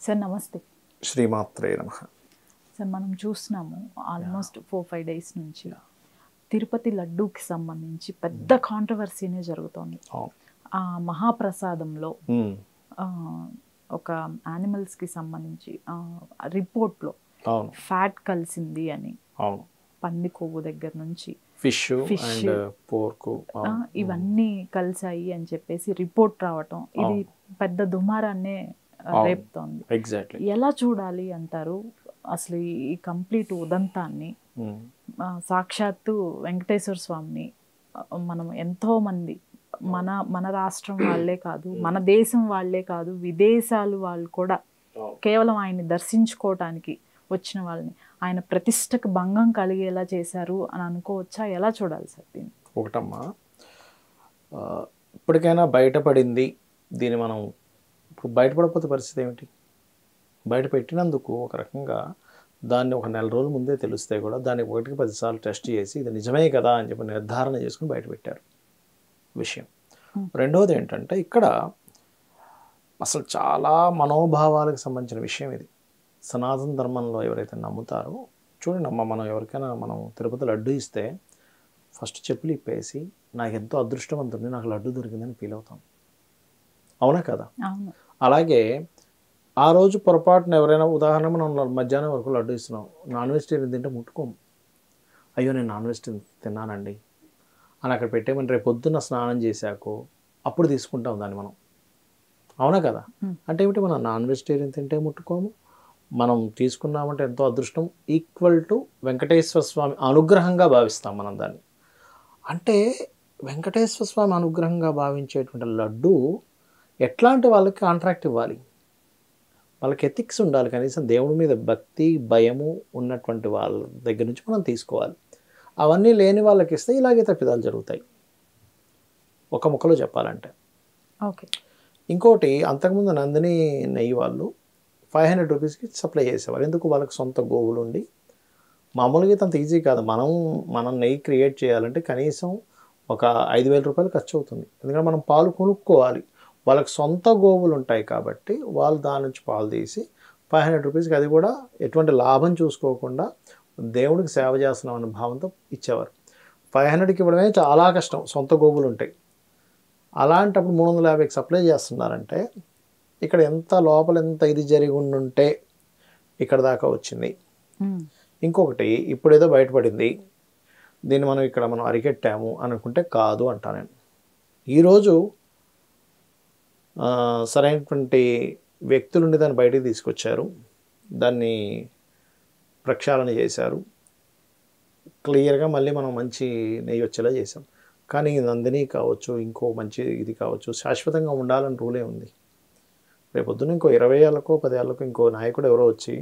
Sir నమస్తే. శ్రీమాత్రే నమః. సార్ మనం చూస్తున్నాము ఆల్మోస్ట్ 4-5 డేస్ నుంచి తిరుపతి లడ్డూకి సంబంధించి పెద్ద కాంట్రవర్సీనే జరుగుతోంది. ఆ మహాప్రసాదంలో ఒక యానిమల్స్కి సంబంధించి రిపోర్ట్లో ఫ్యాట్ కలిసింది అని, పంది కొవ్వు దగ్గర నుంచి ఫిష్ అండ్ పోర్క్ ఇవన్నీ కలిసాయి అని చెప్పేసి రిపోర్ట్ రావటం, ఇది పెద్ద దుమారాన్నే రేపుతోంది. ఎగ్జాక్ట్లీ. ఎలా చూడాలి అంటారు అసలు ఈ కంప్లీట్ ఉదంతాన్ని? సాక్షాత్తు వెంకటేశ్వర స్వామిని మనం ఎంతో మంది మన రాష్ట్రం వాళ్ళే కాదు, మన దేశం వాళ్ళే కాదు, విదేశాలు వాళ్ళు కూడా కేవలం ఆయన్ని దర్శించుకోవటానికి వచ్చిన వాళ్ళని ఆయన ప్రతిష్టకు భంగం కలిగేలా చేశారు అని అనుకోవచ్చా? ఎలా చూడాలి సార్ దీన్ని? ఒకటమ్మా, ఇప్పటికైనా బయటపడింది. దీన్ని మనం ఇప్పుడు బయటపడకపోతే పరిస్థితి ఏమిటి? బయట పెట్టినందుకు ఒక రకంగా దాన్ని ఒక నెల రోజుల ముందే తెలిస్తే కూడా దాన్ని 1-10 సార్లు టెస్ట్ చేసి ఇది నిజమే కదా అని చెప్పి నిర్ధారణ చేసుకుని బయటపెట్టారు విషయం. రెండవది ఏంటంటే, ఇక్కడ అసలు చాలా మనోభావాలకు సంబంధించిన విషయం ఇది. సనాతన ధర్మంలో ఎవరైతే నమ్ముతారో చూడండి అమ్మ, మనం ఎవరికైనా మనం తిరుపతి లడ్డు ఇస్తే ఫస్ట్ చెప్పులు ఇప్పేసి నాకు ఎంతో అదృష్టవంతుడిని, నాకు లడ్డు దొరికిందని ఫీల్ అవుతాం. అవునా కదా? అలాగే ఆ రోజు పొరపాటున ఎవరైనా, ఉదాహరణ మనం మధ్యాహ్నం వరకు లడ్డు ఇస్తున్నాం, నాన్ వెజిటేరియన్ తింటే ముట్టుకోము. అయ్యో నేను నాన్ వెజిటేరియన్ తిన్నానండి అని అక్కడ పెట్టేమని రేపు పొద్దున్న స్నానం చేశాకో అప్పుడు తీసుకుంటాం దాన్ని మనం. అవునా కదా? అంటే ఏమిటి, మనం నాన్ వెజిటేరియన్ తింటే ముట్టుకోము, మనం తీసుకున్నామంటే ఎంతో అదృష్టం, ఈక్వల్ టు వెంకటేశ్వర స్వామి అనుగ్రహంగా భావిస్తాం మనం దాన్ని. అంటే వెంకటేశ్వర స్వామి అనుగ్రహంగా భావించేటువంటి లడ్డు ఎట్లాంటి వాళ్ళకి కాంట్రాక్ట్ ఇవ్వాలి? వాళ్ళకి ఎథిక్స్ ఉండాలి, కనీసం దేవుడి మీద భక్తి భయము ఉన్నటువంటి వాళ్ళ దగ్గర నుంచి మనం తీసుకోవాలి. అవన్నీ లేని వాళ్ళకి ఇస్తే ఇలాగే తప్పిదాలు జరుగుతాయి, ఒక ముక్కలో చెప్పాలంటే. ఓకే. ఇంకోటి, అంతకుముందు నందిని నెయ్యి వాళ్ళు 500 రూపీస్కి సప్లై చేసేవారు. ఎందుకు? వాళ్ళకి సొంత గోవులు ఉండి. మామూలుగా అంత ఈజీ కాదు. మనం నెయ్యి క్రియేట్ చేయాలంటే కనీసం ఒక 5,000 రూపాయలు ఖర్చు అవుతుంది. ఎందుకంటే మనం పాలు కొనుక్కోవాలి. వాళ్ళకి సొంత గోవులు ఉంటాయి కాబట్టి వాళ్ళు దాని నుంచి పాలు తీసి 500 రూపీస్కి, అది కూడా ఎటువంటి లాభం చూసుకోకుండా దేవుడికి సేవ చేస్తున్నాం అనే భావంతో ఇచ్చేవారు. 500కి ఇవ్వడమే చాలా కష్టం, సొంత గోవులు ఉంటాయి. అలాంటప్పుడు 350కి సప్లై చేస్తున్నారంటే ఇక్కడ ఎంత లోపల ఎంత ఇది జరిగి ఉండుంటే ఇక్కడ దాకా వచ్చింది. ఇంకొకటి, ఇప్పుడేదో బయటపడింది, దీన్ని మనం అరికెట్టాము అనుకుంటే కాదు అంటా నేను. ఈరోజు సరైనటువంటి వ్యక్తులుండి దాన్ని బయటికి తీసుకొచ్చారు, దాన్ని ప్రక్షాళన చేశారు, క్లియర్గా మళ్ళీ మనం మంచి నెయ్యి వచ్చేలా చేసాం. కానీ నందిని కావచ్చు, ఇంకో మంచి ఇది కావచ్చు, శాశ్వతంగా ఉండాలని రూలే ఉంది. రేపొద్దున ఇంకో 20 ఏళ్ళకో 10 ఏళ్ళకో ఇంకో నాయకుడు ఎవరో వచ్చి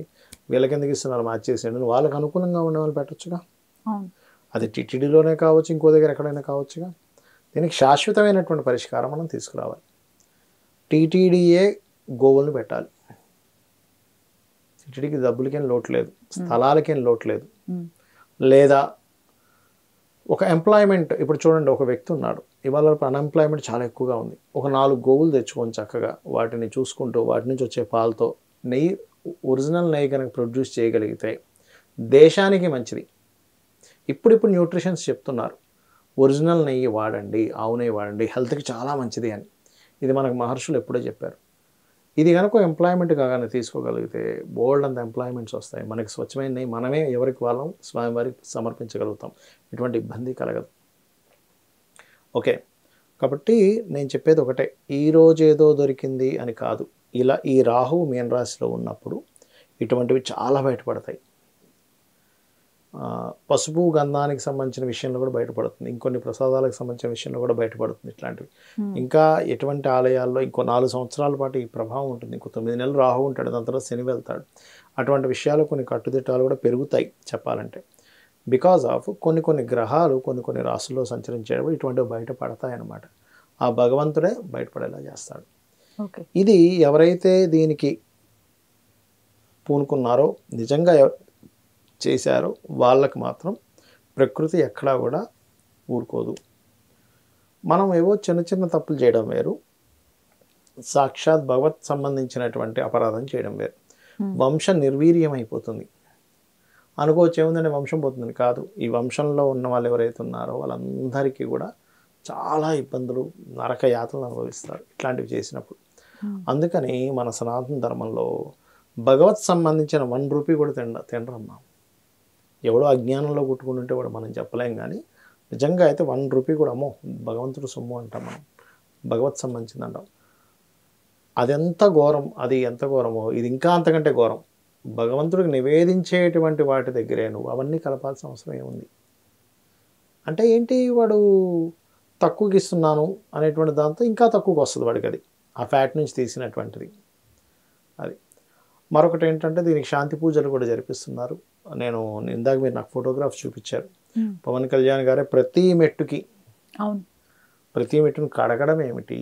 వీళ్ళకి ఎందుకు ఇస్తున్నారు మార్చేసేయండి, వాళ్ళకి అనుకూలంగా ఉండే వాళ్ళు పెట్టచ్చుగా. అది టిటిడిలోనే కావచ్చు, ఇంకో దగ్గర ఎక్కడైనా కావచ్చుగా. దీనికి శాశ్వతమైనటువంటి పరిష్కారం మనం తీసుకురావాలి. టీటీడీఏ గోవులను పెట్టాలి. టీటీడీకి డబ్బులకేం లోటు లేదు, స్థలాలకేం లోటు లేదు. లేదా ఒక ఎంప్లాయ్మెంట్, ఇప్పుడు చూడండి, ఒక వ్యక్తి ఉన్నాడు, ఇవాళ అన్ఎంప్లాయ్మెంట్ చాలా ఎక్కువగా ఉంది. ఒక 4 గోవులు తెచ్చుకొని చక్కగా వాటిని చూసుకుంటూ వాటి నుంచి వచ్చే పాలతో నెయ్యి, ఒరిజినల్ నెయ్యి కనుక ప్రొడ్యూస్ చేయగలిగితే దేశానికి మంచిది. ఇప్పుడు న్యూట్రిషన్స్ చెప్తున్నారు, ఒరిజినల్ నెయ్యి వాడండి, ఆవు నెయ్యి వాడండి, హెల్త్కి చాలా మంచిది అని. ఇది మనకు మహర్షులు ఎప్పుడో చెప్పారు. ఇది కనుక ఎంప్లాయ్మెంట్ కాగానే తీసుకోగలిగితే బోల్డ్ అంత ఎంప్లాయ్మెంట్స్ వస్తాయి. మనకి స్వచ్ఛమైన నెయ్యి మనమే ఎవరికి వాళ్ళం స్వామివారికి సమర్పించగలుగుతాం, ఎటువంటి ఇబ్బంది కలగదు. ఓకే, కాబట్టి నేను చెప్పేది ఒకటే, ఈరోజు ఏదో దొరికింది అని కాదు. ఇలా ఈ రాహువు మీన రాశిలో ఉన్నప్పుడు ఇటువంటివి చాలా బయటపడతాయి. పసుపు గంధానికి సంబంధించిన విషయంలో కూడా బయటపడుతుంది, ఇంకొన్ని ప్రసాదాలకు సంబంధించిన విషయంలో కూడా బయటపడుతుంది ఇట్లాంటివి. ఇంకా ఎటువంటి ఆలయాల్లో ఇంకో 4 సంవత్సరాల పాటు ఈ ప్రభావం ఉంటుంది. ఇంకో 9 నెలలు రాహు ఉంటాడు, దాని తర్వాత శని వెళ్తాడు. అటువంటి విషయాలు కొన్ని కట్టుదిట్టాలు కూడా పెరుగుతాయి చెప్పాలంటే. బికాజ్ ఆఫ్ కొన్ని గ్రహాలు కొన్ని రాశుల్లో సంచరించేటప్పుడు ఇటువంటివి బయటపడతాయి అన్నమాట. ఆ భగవంతుడే బయటపడేలా చేస్తాడు. ఇది ఎవరైతే దీనికి పూనుకున్నారో, నిజంగా చేశారో వాళ్ళకి మాత్రం ప్రకృతి ఎక్కడా కూడా ఊరుకోదు. మనం ఏవో చిన్న తప్పులు చేయడం వేరు, సాక్షాత్ భగవత్ సంబంధించినటువంటి అపరాధం చేయడం వేరు. వంశం నిర్వీర్యం అయిపోతుంది అనుకోవచ్చు, ఏముందంటే వంశం పోతుందని. కాదు, ఈ వంశంలో ఉన్న వాళ్ళు ఎవరైతే ఉన్నారో వాళ్ళందరికీ కూడా చాలా ఇబ్బందులు, నరక యాతనలు అనుభవిస్తారు ఇట్లాంటివి చేసినప్పుడు. అందుకని మన సనాతన ధర్మంలో భగవత్ సంబంధించిన 1 రూపీ కూడా తినరమ్మా. ఎవడో అజ్ఞానంలో కుట్టుకుంటుంటే కూడా మనం చెప్పలేం, కానీ నిజంగా అయితే 1 రూపీ కూడా అమ్మో భగవంతుడు సొమ్ము అంటాం మనం, భగవత్ సంబంధించింది అంటాం. అది ఎంత ఘోరం, అది ఎంత ఘోరమో ఇది ఇంకా అంతకంటే ఘోరం. భగవంతుడికి నివేదించేటువంటి వాటి దగ్గరే నువ్వు అవన్నీ కలపాల్సిన అవసరం ఏముంది? అంటే ఏంటి, వాడు తక్కువకి ఇస్తున్నాను అనేటువంటి దాంతో ఇంకా తక్కువకి వస్తుంది వాడికి, అది ఆ ఫ్యాట్ నుంచి తీసినటువంటిది. అది మరొకటి ఏంటంటే దీనికి శాంతి పూజలు కూడా జరిపిస్తున్నారు. నేను ఇందాక మీరు నాకు ఫోటోగ్రాఫ్ చూపించారు, పవన్ కళ్యాణ్ గారే ప్రతి మెట్టుకి ప్రతి మెట్టును కడగడం ఏమిటి,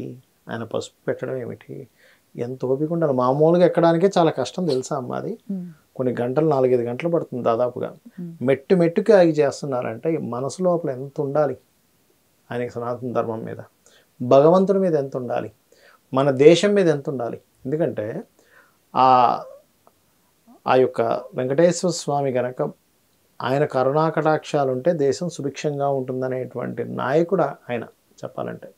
ఆయన పసుపు పెట్టడం ఏమిటి, ఎంత ఓపిక ఉండాలి. మామూలుగా ఎక్కడానికే చాలా కష్టం తెలుసా అమ్మ, అది కొన్ని గంటలు 4-5 గంటలు పడుతుంది దాదాపుగా. మెట్టుకి ఆగి చేస్తున్నారంటే మనసు లోపల ఎంత ఉండాలి ఆయనకి, సనాతన ధర్మం మీద, భగవంతుడి మీద ఎంత ఉండాలి, మన దేశం మీద ఎంత ఉండాలి. ఎందుకంటే ఆ యొక్క వెంకటేశ్వర స్వామి కనుక ఆయన కరుణాకటాక్షాలు ఉంటే దేశం సుభిక్షంగా ఉంటుందనేటువంటి నాయకుడు ఆయన చెప్పాలంటే.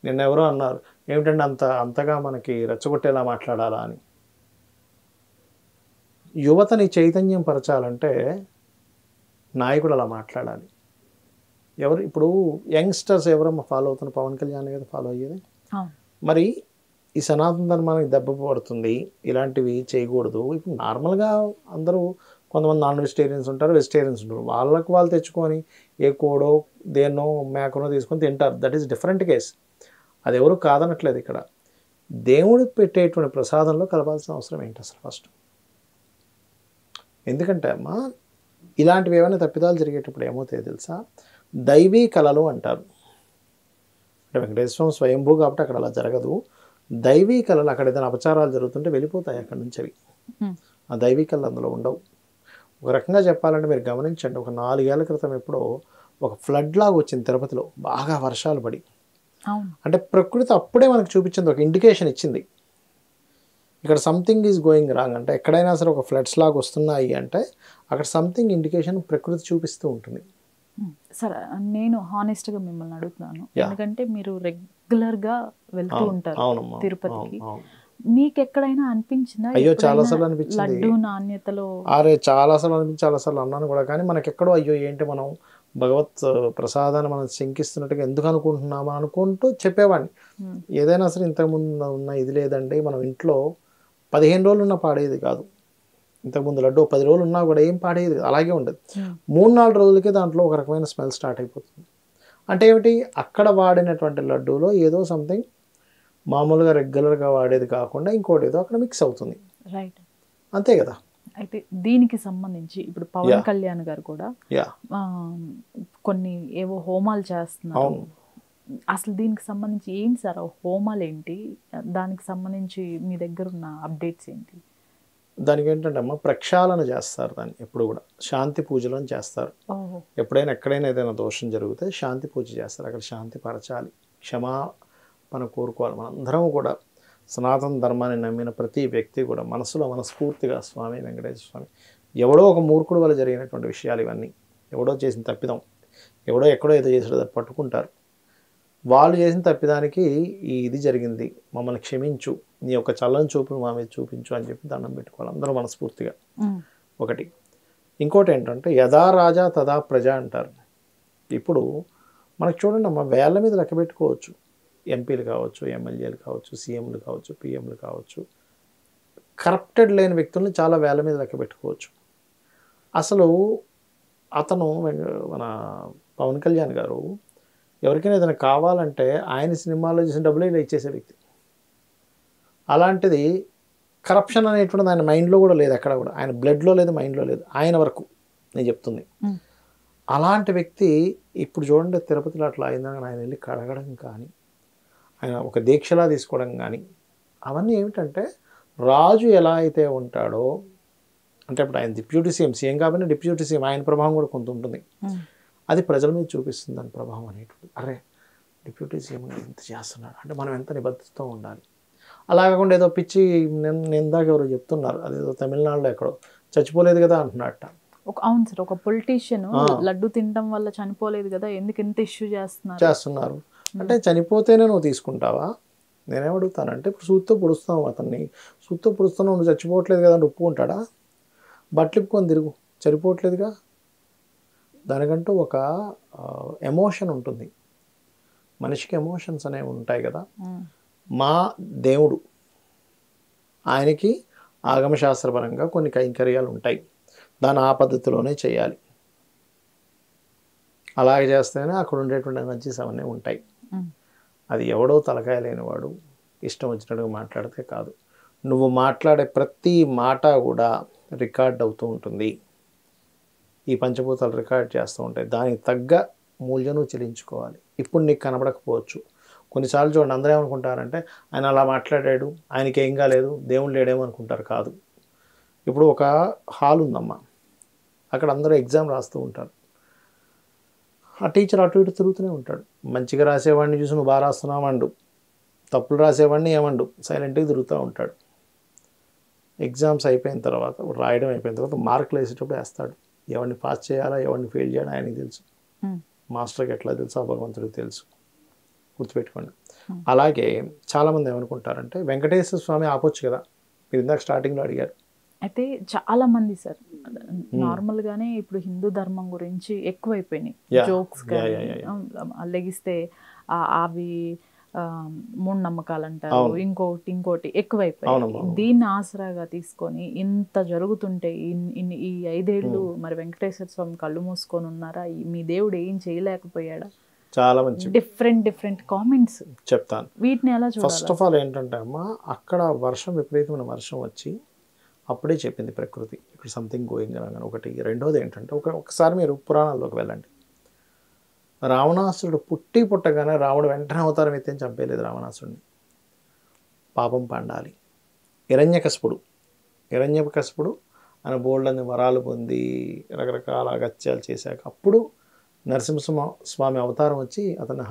నిన్న ఎవరో అన్నారు, ఏమిటంటే అంతగా మనకి రెచ్చగొట్టేలా మాట్లాడాలా అని. యువతని చైతన్యం పరచాలంటే నాయకుడు అలా మాట్లాడాలి. ఎవరు ఇప్పుడు యంగ్స్టర్స్ ఎవరమ్మా ఫాలో అవుతున్న, పవన్ కళ్యాణ్ కదా ఫాలో అయ్యేది. మరి ఈ సనాతన ధర్మానికి దెబ్బ పడుతుంది, ఇలాంటివి చేయకూడదు. ఇప్పుడు నార్మల్గా అందరూ కొంతమంది నాన్ వెజిటేరియన్స్ ఉంటారు, వెజిటేరియన్స్ ఉంటారు, వాళ్ళకు వాళ్ళు తెచ్చుకొని ఏ కోడో దేన్నో మేకనో తీసుకొని తింటారు, దట్ ఈస్ డిఫరెంట్ కేస్. అది ఎవరు కాదనట్లేదు. ఇక్కడ దేవుడు పెట్టేటువంటి ప్రసాదంలో కలపాల్సిన అవసరం ఏంటి అసలు ఫస్ట్? ఎందుకంటే అమ్మా ఇలాంటివి ఏమైనా తప్పిదాలు జరిగేటప్పుడు ఏమవుతాయో తెలుసా, దైవీ కళలు అంటారు. అంటే వెంకటేశ్వరం స్వయంభూ కాబట్టి అక్కడ అలా జరగదు. దైవీ కళలు అక్కడ ఏదైనా అపచారాలు జరుగుతుంటే వెళ్ళిపోతాయి అక్కడి నుంచి అవి. ఆ దైవీ కళలు అందులో ఉండవు. ఒక రకంగా చెప్పాలంటే మీరు గమనించండి, ఒక 4 ఏళ్ల క్రితం ఎప్పుడో ఒక ఫ్లడ్ లాగా వచ్చింది తిరుపతిలో, బాగా వర్షాలు పడి. అంటే ప్రకృతి అప్పుడే మనకు చూపించింది, ఒక ఇండికేషన్ ఇచ్చింది, ఇక్కడ సంథింగ్ ఈజ్ గోయింగ్ రాంగ్. అంటే ఎక్కడైనా సరే ఒక ఫ్లడ్స్ లాగా వస్తున్నాయి అంటే అక్కడ సంథింగ్ ఇండికేషన్ ప్రకృతి చూపిస్తూ ఉంటుంది. సరే, నేను హానెస్ట్గా మిమ్మల్ని అడుగుతున్నాను, ఎందుకంటే మీరు రెగ్యులర్గా వెళ్తూ ఉంటారు తిరుపతికి. మీకు ఎక్కడైనా అనిపించిందా? అయ్యో చాలాసార్లు అనిపించింది, లడ్డు నాణ్యతలో చాలాసార్లు అనిపించి చాలాసార్లు అన్నాను కూడా. కానీ మనకి ఎక్కడో అయ్యో ఏంటి మనం భగవత్ ప్రసాదాన్ని మనం శంకిస్తున్నట్టుగా ఎందుకు అనుకుంటున్నామా అనుకుంటూ చెప్పేవాడిని. ఏదైనా సరే ఇంతకుముందు ఉన్న ఇది లేదండి, మనం ఇంట్లో 15 రోజులు ఉన్నా పాడేది కాదు. ఇంతకుముందు లడ్డు 10 రోజులు ఉన్నా కూడా ఏం పాడేది, అలాగే ఉండదు. 3-4 రోజులకే దాంట్లో ఒక రకమైన స్మెల్ స్టార్ట్ అయిపోతుంది. అంటే ఏమిటి, అక్కడ వాడినటువంటి లడ్డూలో ఏదో సంథింగ్ మామూలుగా రెగ్యులర్గా వాడేది కాకుండా ఇంకోటి ఏదో అక్కడ మిక్స్ అవుతుంది. రైట్, అంతే కదా. అయితే దీనికి సంబంధించి ఇప్పుడు పవన్ కళ్యాణ్ గారు కూడా కొన్ని ఏవో హోమాలు చేస్తున్నారు. అసలు దీనికి సంబంధించి ఏంటి సార్ హోమాలు ఏంటి, దానికి సంబంధించి మీ దగ్గర ఉన్న అప్డేట్స్ ఏంటి? దానికి ఏంటంటే అమ్మ ప్రక్షాళన చేస్తారు, దాన్ని ఎప్పుడు కూడా శాంతి పూజలను చేస్తారు. ఎప్పుడైనా ఎక్కడైనా ఏదైనా దోషం జరిగితే శాంతి పూజ చేస్తారు, అక్కడ శాంతి పరచాలి, క్షమాపణ కోరుకోవాలి. మనందరం కూడా సనాతన ధర్మాన్ని నమ్మిన ప్రతి వ్యక్తి కూడా మనసులో మనస్ఫూర్తిగా స్వామి వెంకటేశ్వర స్వామి, ఎవడో ఒక మూర్ఖుడు వల్ల జరిగినటువంటి విషయాలు ఇవన్నీ, ఎవడో చేసిన తప్పిదం, ఎవడో ఎక్కడో ఏదో చేసాడో పట్టుకుంటారు. వాళ్ళు చేసిన తప్పిదానికి ఇది జరిగింది, మమ్మల్ని క్షమించు, నీ యొక్క చల్లని చూపును మా మీద చూపించు అని చెప్పి దండం పెట్టుకోవాలి అందరూ మనస్ఫూర్తిగా. ఒకటి. ఇంకోటి ఏంటంటే యథా రాజా తదా ప్రజ అంటారు. ఇప్పుడు మనకు చూడండి అమ్మ, వేళ్ళ మీద లెక్క పెట్టుకోవచ్చు, ఎంపీలు కావచ్చు, ఎమ్మెల్యేలు కావచ్చు, సీఎంలు కావచ్చు, పిఎంలు కావచ్చు, కరప్టెడ్ లేని వ్యక్తుల్ని చాలా వేళ్ళ మీద లెక్క పెట్టుకోవచ్చు. అసలు అతను మన పవన్ కళ్యాణ్ గారు ఎవరికైనా ఏదైనా కావాలంటే ఆయన సినిమాలో చేసిన డబ్బులు ఇలా ఇచ్చేసే వ్యక్తి. అలాంటిది కరప్షన్ అనేటువంటిది ఆయన మైండ్లో కూడా లేదు, ఎక్కడ కూడా ఆయన బ్లడ్లో లేదు, మైండ్లో లేదు, ఆయన వరకు నేను చెప్తుంది. అలాంటి వ్యక్తి ఇప్పుడు చూడండి తిరుపతిలో అట్లా అయిందని ఆయన వెళ్ళి కడగడం కానీ, ఆయన ఒక దీక్షలా తీసుకోవడం కానీ, అవన్నీ ఏమిటంటే రాజు ఎలా అయితే ఉంటాడో, అంటే ఇప్పుడు ఆయన డిప్యూటీ సీఎం కాబట్టి డిప్యూటీ సీఎం ఆయన ప్రభావం కూడా కొంత ఉంటుంది, అది ప్రజల మీద చూపిస్తుంది దాని ప్రభావం అనేటువంటి. అరే డిప్యూటీ సీఎం ఎంత చేస్తున్నాడు అంటే మనం ఎంత నిబద్ధతతో ఉండాలి. అలా కాకుండా ఏదో పిచ్చి నేను ఇందాక ఎవరో చెప్తున్నారు, అదేదో తమిళనాడులో ఎక్కడో చచ్చిపోలేదు కదా అంటున్నట్ట. అవును సార్, ఒక పొలిటీషియన్ లడ్డు తినడం వల్ల చనిపోలేదు కదా, ఎందుకు ఎంత ఇష్యూ చేస్తున్నారు అంటే చనిపోతేనే నువ్వు తీసుకుంటావా? నేనేమడుగుతానంటే ఇప్పుడు సూత్తో పొడుస్తావు అతన్ని, సూత్తో పొడుస్తున్నావు, నువ్వు చచ్చిపోవట్లేదు కదా అంటే ఒప్పుకుంటాడా? బట్టలు ఇప్పుకొని తిరుగు, చనిపోవట్లేదుగా. దానికంటూ ఒక ఎమోషన్ ఉంటుంది, మనిషికి ఎమోషన్స్ అనేవి ఉంటాయి కదా. మా దేవుడు, ఆయనకి ఆగమశాస్త్రపరంగా కొన్ని కైంకర్యాలు ఉంటాయి, దాన్ని ఆ పద్ధతిలోనే చేయాలి. అలాగే చేస్తేనే అక్కడ ఉండేటువంటి ఎనర్జీస్ అవన్నీ ఉంటాయి. అది ఎవడో తలకాయ లేనివాడు ఇష్టం వచ్చినట్టుగా మాట్లాడితే కాదు. నువ్వు మాట్లాడే ప్రతి మాట కూడా రికార్డ్ అవుతూ ఉంటుంది, ఈ పంచభూతాలు రికార్డ్ చేస్తూ ఉంటాయి. దానికి తగ్గ మూల్యం చెల్లించుకోవాలి. ఇప్పుడు నీకు కనబడకపోవచ్చు, కొన్నిసార్లు చూడండి అందరూ ఏమనుకుంటారంటే ఆయన అలా మాట్లాడాడు, ఆయనకి ఏం కాలేదు, దేవుడు లేడేమో అనుకుంటారు. కాదు. ఇప్పుడు ఒక హాల్ ఉందమ్మా, అక్కడ అందరూ ఎగ్జామ్ రాస్తూ ఉంటారు, ఆ టీచర్ అటు ఇటు తిరుగుతూనే ఉంటాడు. మంచిగా రాసేవాడిని చూసి నువ్వు బాగా రాస్తున్నావు అండు, తప్పులు రాసేవాడిని ఏమండు, సైలెంట్గా తిరుగుతూ ఉంటాడు. ఎగ్జామ్స్ అయిపోయిన తర్వాత, రాయడం అయిపోయిన తర్వాత మార్కులు వేసేటప్పుడు వేస్తాడు. ఎవరిని పాస్ చేయాలా ఎవరిని ఫెయిల్ చేయాలా ఆయనకి తెలుసు, మాస్టర్కి ఎట్లా తెలుసు ఆ భగవంతుడికి తెలుసు, గుర్తుపెట్టుకోండి. అలాగే చాలామంది ఏమనుకుంటారంటే వెంకటేశ్వర స్వామి ఆపొచ్చు కదా, మీరు ఇందాక స్టార్టింగ్లో అడిగారు. అయితే చాలా మంది సార్ నార్మల్ గానే ఇప్పుడు హిందూ ధర్మం గురించి ఎక్కువైపోయినాయి జోక్స్ కానీ, లెగిస్తే అవి మూఢనమ్మకాలు అంటారు, ఇంకోటి ఎక్కువైపోయాయి. దీన్ని ఆసరాగా తీసుకొని ఇంత జరుగుతుంటే ఈ 5 ఏళ్ళు మరి వెంకటేశ్వర స్వామి కళ్ళు మూసుకొని ఉన్నారా, మీ దేవుడు ఏం చేయలేకపోయాడా? చాలా మంచి డిఫరెంట్ కామెంట్స్ చెప్తాను. వీటిని ఎలా చూడాలి? ఫస్ట్ ఆఫ్ ఆల్ ఏంటంటే అమ్మా, అక్కడ విపరీతమైన వర్షం వచ్చి అప్పుడే చెప్పింది ప్రకృతి ఇక్కడ సంథింగ్ గోయింగ్ అనగానే. ఒకటి. రెండోది ఏంటంటే ఒకసారి మీరు పురాణాల్లోకి వెళ్ళండి. రావణాసురుడు పుట్టగానే రాముడు వెంటనే అవతారం ఎత్తేం చంపేయలేదు రావణాసురుడిని, పాపం పండాలి. హిరణ్యకశిపుడు ఆయన బోల్డ్ని వరాలు పొంది రకరకాల అగత్యాలు చేశాక అప్పుడు నరసింహస్వామి అవతారం వచ్చి అతన్ని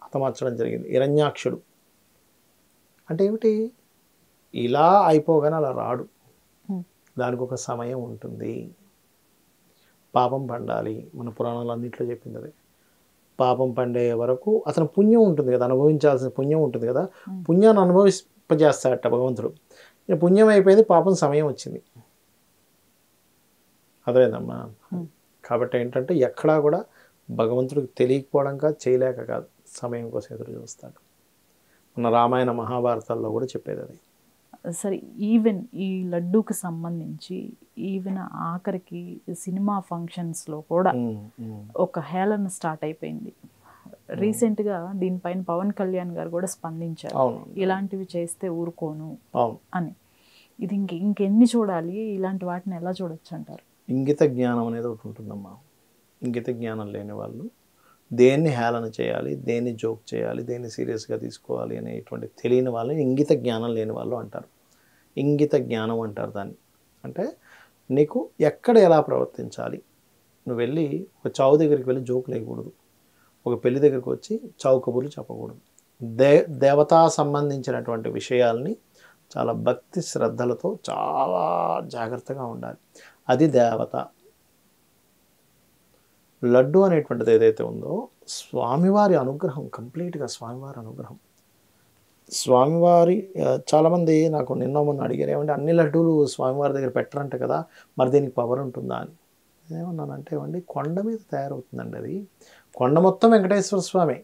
హతమార్చడం జరిగింది. హిరణ్యాక్షుడు అంటే ఏమిటి, ఇలా అయిపోగానే అలా రాడు, దానికి ఒక సమయం ఉంటుంది, పాపం పండాలి. మన పురాణాలు అన్నింటిలో చెప్పింది అదే. పాపం పండే వరకు అతను పుణ్యం ఉంటుంది కదా, అనుభవించాల్సిన పుణ్యం ఉంటుంది కదా, పుణ్యాన్ని అనుభవింపజేస్తాడట భగవంతుడు. పుణ్యం అయిపోయింది, పాపం సమయం వచ్చింది. అదేదమ్మా. కాబట్టి ఏంటంటే ఎక్కడా కూడా భగవంతుడికి తెలియకపోవడం కాదు, చేయలేక కాదు, సమయం కోసం ఎదురు చూస్తాడు. మన రామాయణ మహాభారతాల్లో కూడా చెప్పేది అది. సరే, ఈవెన్ ఈ లడ్డూకి సంబంధించి ఈవెన్ ఆఖరికి సినిమా ఫంక్షన్స్లో కూడా ఒక హేళన స్టార్ట్ అయిపోయింది. రీసెంట్గా దీనిపైన పవన్ కళ్యాణ్ గారు కూడా స్పందించారు, ఇలాంటివి చేస్తే ఊరుకోను అని. ఇది ఇంకెన్ని చూడాలి, ఇలాంటి వాటిని ఎలా చూడొచ్చు అంటారు? ఇంగిత జ్ఞానం అనేది ఒకటి ఉంటుందమ్మా. ఇంగిత జ్ఞానం లేని వాళ్ళు దేన్ని హేళన చేయాలి, దేన్ని జోక్ చేయాలి, దేన్ని సీరియస్గా తీసుకోవాలి అనేటువంటి తెలియని వాళ్ళు ఇంగిత జ్ఞానం లేని వాళ్ళు అంటారు. ఇంగిత జ్ఞానం అంటారు దాన్ని. అంటే నీకు ఎక్కడ ఎలా ప్రవర్తించాలి, నువ్వు వెళ్ళి ఒక చావు దగ్గరికి వెళ్ళి జోక్ లేకూడదు, ఒక పెళ్లి దగ్గరికి వచ్చి చావు కబుర్లు చెప్పకూడదు. దేవతా సంబంధించినటువంటి విషయాల్ని చాలా భక్తి శ్రద్ధలతో చాలా జాగ్రత్తగా ఉండాలి. అది దేవత. లడ్డు అనేటువంటిది ఏదైతే ఉందో స్వామివారి అనుగ్రహం, కంప్లీట్గా స్వామివారి అనుగ్రహం. స్వామివారి చాలామంది నాకు మొన్న అడిగారు, ఏమంటే అన్ని లడ్డూలు స్వామివారి దగ్గర పెట్టరంట కదా, మరి దీనికి పవర్ ఉంటుందా అని. ఏమన్నానంటే ఏమండి, కొండ మీద తయారవుతుందండి అది. కొండ మొత్తం వెంకటేశ్వర స్వామి,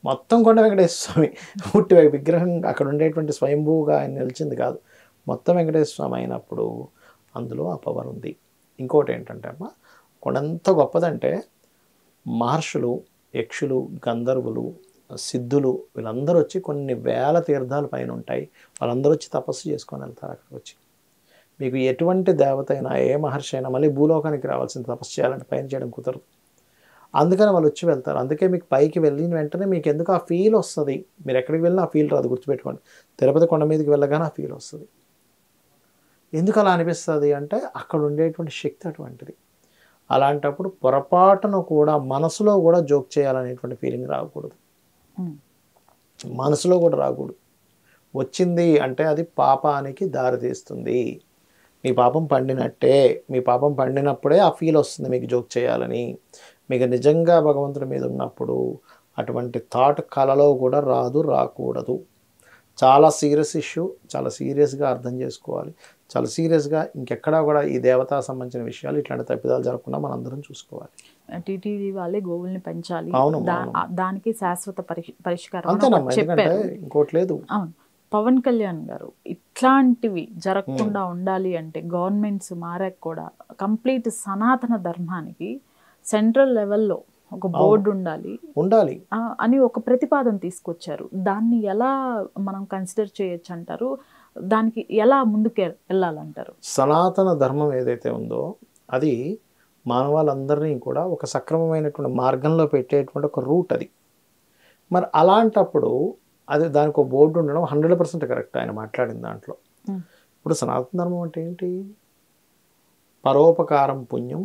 మొత్తం కొండ వెంకటేశ్వర స్వామి. పుట్టి విగ్రహం అక్కడ ఉండేటువంటి స్వయంభూగా ఆయన నిలిచింది కాదు, మొత్తం వెంకటేశ్వర స్వామి అయినప్పుడు అందులో ఆ పవర్ ఉంది. ఇంకోటి ఏంటంటే అమ్మ, కొండంత గొప్పదంటే మహర్షులు, యక్షులు, గంధర్వులు, సిద్ధులు వీళ్ళందరూ వచ్చి కొన్ని వేల తీర్థాల పైన ఉంటాయి, వాళ్ళందరూ వచ్చి తపస్సు చేసుకొని వెళ్తారు అక్కడికి వచ్చి. మీకు ఎటువంటి దేవత అయినా ఏ మహర్షి అయినా మళ్ళీ భూలోకానికి రావాల్సిన తపస్సు చేయాలంటే పైన చేయడం కుదరదు, అందుకని వాళ్ళు వచ్చి వెళ్తారు. అందుకే మీకు పైకి వెళ్ళిన వెంటనే మీకు ఎందుకు ఆ ఫీల్ వస్తుంది, మీరు ఎక్కడికి వెళ్ళినా ఆ ఫీల్ రాదు, గుర్తుపెట్టుకోండి. తిరుపతి కొండ మీదకి వెళ్ళగానే ఆ ఫీల్ వస్తుంది. ఎందుకు అలా అనిపిస్తుంది అంటే అక్కడ ఉండేటువంటి శక్తి అటువంటిది. అలాంటప్పుడు పొరపాటును కూడా మనసులో కూడా జోక్ చేయాలనేటువంటి ఫీలింగ్ రాకూడదు, మనసులో కూడా రాకూడదు. వచ్చింది అంటే అది పాపానికి దారితీస్తుంది. మీ పాపం పండినట్టే. మీ పాపం పండినప్పుడే ఆ ఫీల్ వస్తుంది మీకు జోక్ చేయాలని. మీకు నిజంగా భగవంతుడి మీద ఉన్నప్పుడు అటువంటి థాట్ కలలో కూడా రాదు, రాకూడదు. చాలా సీరియస్ ఇష్యూ, చాలా సీరియస్గా అర్థం చేసుకోవాలి. చాలా సీరియస్గా ఇంకెక్కడా కూడా ఈ దేవతా సంబంధించిన విషయాలు ఇట్లాంటి తప్పిదాలు జరగకుండా మనందరం చూసుకోవాలి. టీటీడీ వాళ్ళే గోవుల్ని పెంచాలి, అవును, దానికి శాశ్వత పరిష్కారం అంతేనమ్మా, ఎందుకంటే చెప్పారు. ఇంకోటి లేదు. అవును. పవన్ కళ్యాణ్ గారు ఇట్లాంటివి జరగకుండా ఉండాలి అంటే గవర్నమెంట్స్ మారాక కూడా కంప్లీట్ సనాతన ధర్మానికి సెంట్రల్ లెవెల్లో ఒక బోర్డు ఉండాలి అని ఒక ప్రతిపాదన తీసుకొచ్చారు. దాన్ని ఎలా మనం కన్సిడర్ చేయొచ్చు అంటారు? దానికి ఎలా ముందుకు వెళ్ళాలంటారు? సనాతన ధర్మం ఏదైతే ఉందో అది మానవాళ్ళందరినీ కూడా ఒక సక్రమమైనటువంటి మార్గంలో పెట్టేటువంటి ఒక రూట్ అది. మరి అలాంటప్పుడు అది దానికి ఒక బోర్డు ఉండడం 100% కరెక్ట్ ఆయన మాట్లాడిన దాంట్లో. ఇప్పుడు సనాతన ధర్మం అంటే ఏంటి? పరోపకారం పుణ్యం,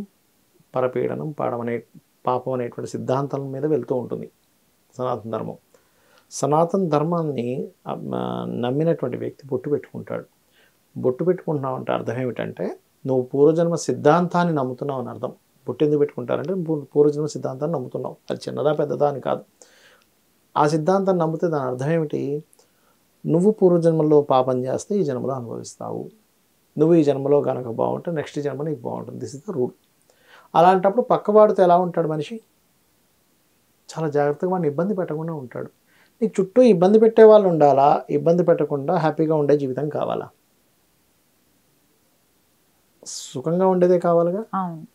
పరపీడనం పాపం అనేటువంటి సిద్ధాంతాల మీద వెళ్తూ ఉంటుంది సనాతన ధర్మం. సనాతన ధర్మాన్ని నమ్మినటువంటి వ్యక్తి బొట్టు పెట్టుకుంటాడు. బొట్టు పెట్టుకుంటున్నావు అంటే అర్థం ఏమిటంటే నువ్వు పూర్వజన్మ సిద్ధాంతాన్ని నమ్ముతున్నావు అని అర్థం. బొట్టు ఎందుకు పెట్టుకుంటారంటే పూర్వజన్మ సిద్ధాంతాన్ని నమ్ముతున్నావు. అది చిన్నదా పెద్దదా అని కాదు. ఆ సిద్ధాంతాన్ని నమ్మితే దాని అర్థం ఏమిటి? నువ్వు పూర్వజన్మలో పాపం చేస్తే ఈ జన్మలో అనుభవిస్తావు. నువ్వు ఈ జన్మలో కనుక బాగుంటే నెక్స్ట్ జన్మ నీకు బాగుంటుంది. This is the rule. అలాంటప్పుడు పక్కవాడితో ఎలా ఉంటాడు మనిషి? చాలా జాగ్రత్తగా వాడిని ఇబ్బంది పెట్టకుండా ఉంటాడు. నీకు చుట్టూ ఇబ్బంది పెట్టే వాళ్ళు ఉండాలా? ఇబ్బంది పెట్టకుండా హ్యాపీగా ఉండే జీవితం కావాలా? సుఖంగా ఉండేదే కావాలిగా.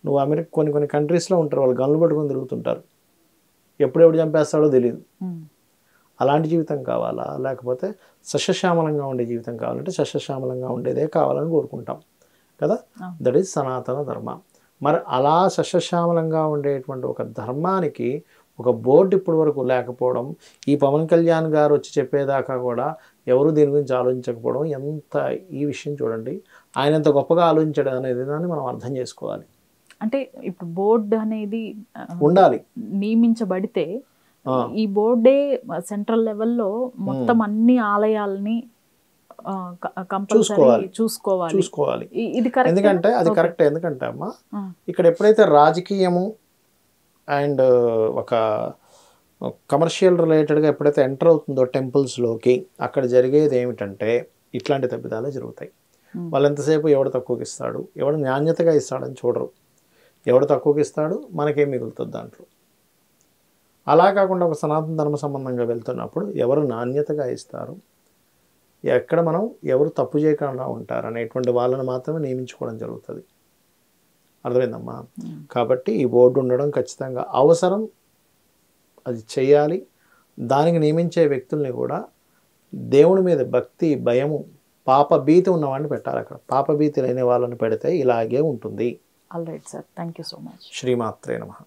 నువ్వు అమెరికా కొన్ని కంట్రీస్లో ఉంటారు, వాళ్ళు గన్లు పట్టుకొని తిరుగుతుంటారు, ఎప్పుడెప్పుడు చంపేస్తాడో తెలియదు. అలాంటి జీవితం కావాలా? లేకపోతే సస్యశ్యామలంగా ఉండే జీవితం కావాలంటే సస్యశ్యామలంగా ఉండేదే కావాలని కోరుకుంటాం కదా. దట్ ఈజ్ సనాతన ధర్మ. మరి అలా సస్యశ్యామలంగా ఉండేటువంటి ఒక ధర్మానికి ఒక బోర్డు ఇప్పటి వరకు లేకపోవడం, ఈ పవన్ కళ్యాణ్ గారు వచ్చి చెప్పేదాకా కూడా ఎవరు దీని గురించి ఆలోచించకపోవడం, ఎంత ఈ విషయం చూడండి. ఆయన ఎంత గొప్పగా ఆలోచించాడు అనేది దాన్ని మనం అర్థం చేసుకోవాలి. అంటే ఇప్పుడు బోర్డు అనేది ఉండాలి, నియమించబడితే ఈ బోర్డే సెంట్రల్ లెవెల్లో మొత్తం అన్ని ఆలయాలని చూసుకోవాలి. ఎందుకంటే అది కరెక్ట్. ఎందుకంటే అమ్మా ఇక్కడ ఎప్పుడైతే రాజకీయము అండ్ ఒక కమర్షియల్ రిలేటెడ్గా ఎప్పుడైతే ఎంటర్ అవుతుందో టెంపుల్స్లోకి, అక్కడ జరిగేది ఏమిటంటే ఇట్లాంటి తప్పిదాలే జరుగుతాయి. వాళ్ళు ఎంతసేపు ఎవడు తక్కువకి ఇస్తాడు, ఎవడు నాణ్యతగా ఇస్తాడని చూడరు. ఎవడు తక్కువకి ఇస్తాడు, మనకేం మిగులుతుంది దాంట్లో. అలా కాకుండా ఒక సనాతన ధర్మ సంబంధంగా వెళ్తున్నప్పుడు ఎవరు నాణ్యతగా ఇస్తారు, ఎక్కడ మనం ఎవరు తప్పు చేయకుండా ఉంటారు అనేటువంటి వాళ్ళని మాత్రమే నియమించుకోవడం జరుగుతుంది. అర్థమైందమ్మా? కాబట్టి ఈ బోర్డు ఉండడం ఖచ్చితంగా అవసరం, అది చేయాలి. దానికి నియమించే వ్యక్తుల్ని కూడా దేవుని మీద భక్తి, భయము, పాపభీతి ఉన్నవాడిని పెట్టాలి. అక్కడ పాపభీతి లేని వాళ్ళని పెడితే ఇలాగే ఉంటుంది. All right sir, thank you so much. శ్రీమాత్రే నమః.